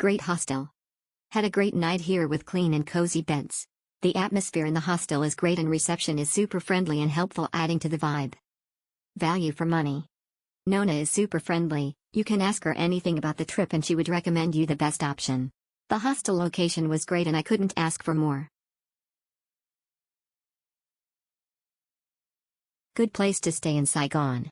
Great hostel. Had a great night here with clean and cozy beds. The atmosphere in the hostel is great and reception is super friendly and helpful, adding to the vibe. Value for money. Nona is super friendly, you can ask her anything about the trip and she would recommend you the best option. The hostel location was great and I couldn't ask for more. Good place to stay in Saigon.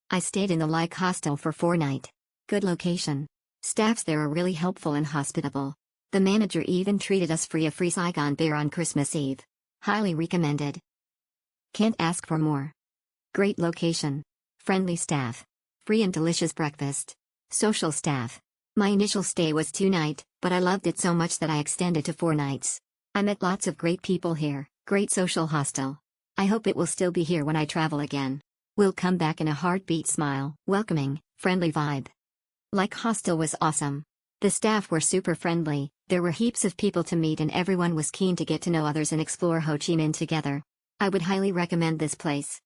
I stayed in the Like Hostel for 4 nights. Good location. Staffs there are really helpful and hospitable. The manager even treated us free a free Saigon beer on Christmas Eve. Highly recommended. Can't ask for more. Great location. Friendly staff. Free and delicious breakfast. Social staff. My initial stay was 2 nights, but I loved it so much that I extended to 4 nights. I met lots of great people here, great social hostel. I hope it will still be here when I travel again. Will come back in a heartbeat. Smile. Welcoming, friendly vibe. Like Hostel was awesome. The staff were super friendly, there were heaps of people to meet and everyone was keen to get to know others and explore Ho Chi Minh together. I would highly recommend this place.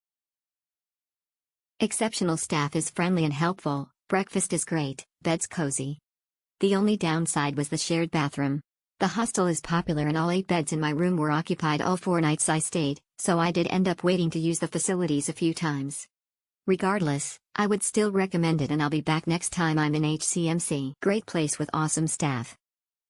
Exceptional staff is friendly and helpful, breakfast is great, beds cozy. The only downside was the shared bathroom. The hostel is popular and all 8 beds in my room were occupied all 4 nights I stayed, so I did end up waiting to use the facilities a few times. Regardless, I would still recommend it and I'll be back next time I'm in HCMC. Great place with awesome staff.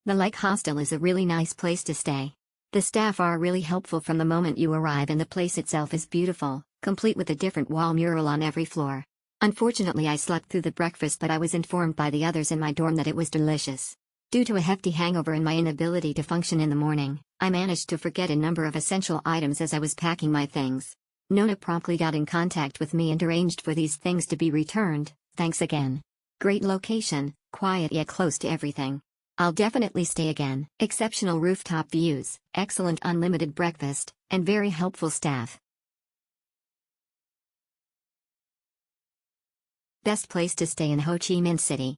The Like Hostel is a really nice place to stay. The staff are really helpful from the moment you arrive and the place itself is beautiful, complete with a different wall mural on every floor. Unfortunately I slept through the breakfast but I was informed by the others in my dorm that it was delicious. Due to a hefty hangover and my inability to function in the morning, I managed to forget a number of essential items as I was packing my things. Nona promptly got in contact with me and arranged for these things to be returned, thanks again. Great location, quiet yet close to everything. I'll definitely stay again. Exceptional rooftop views, excellent unlimited breakfast, and very helpful staff. Best place to stay in Ho Chi Minh City.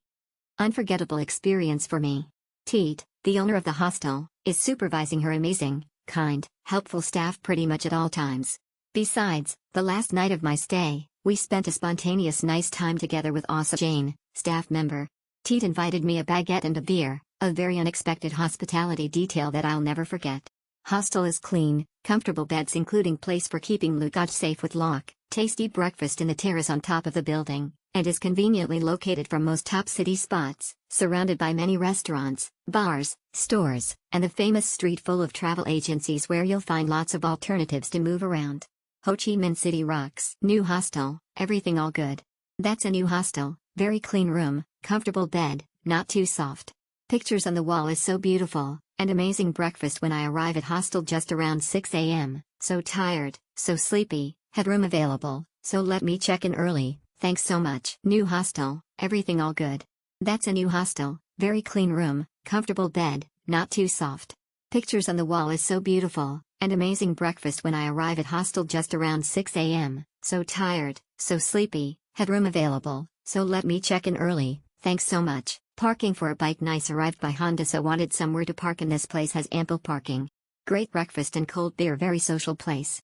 Unforgettable experience for me. Teet, the owner of the hostel, is supervising her amazing, kind, helpful staff pretty much at all times. Besides, the last night of my stay, we spent a spontaneous nice time together with awesome Jane, staff member. Teet invited me a baguette and a beer, a very unexpected hospitality detail that I'll never forget. Hostel is clean, comfortable beds including place for keeping luggage safe with lock, tasty breakfast in the terrace on top of the building, and is conveniently located from most top city spots, surrounded by many restaurants, bars, stores, and the famous street full of travel agencies where you'll find lots of alternatives to move around. Ho Chi Minh City rocks. New hostel, everything all good. That's a new hostel, very clean room, comfortable bed, not too soft. Pictures on the wall is so beautiful, and amazing breakfast when I arrive at hostel just around 6 a.m, so tired, so sleepy, had room available, so let me check in early, thanks so much. New hostel, everything all good. That's a new hostel, very clean room, comfortable bed, not too soft. Pictures on the wall is so beautiful, and amazing breakfast when I arrive at hostel just around 6 a.m, so tired, so sleepy, had room available, so let me check in early, thanks so much. Parking for a bike. Nice. Arrived by Honda, so wanted somewhere to park and this place has ample parking. Great breakfast and cold beer. Very social place.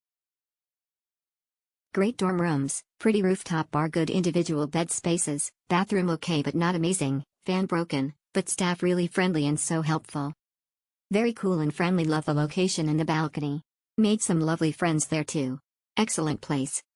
Great dorm rooms, pretty rooftop bar, good individual bed spaces, bathroom okay but not amazing, fan broken, but staff really friendly and so helpful. Very cool and friendly. Love the location and the balcony. Made some lovely friends there too. Excellent place.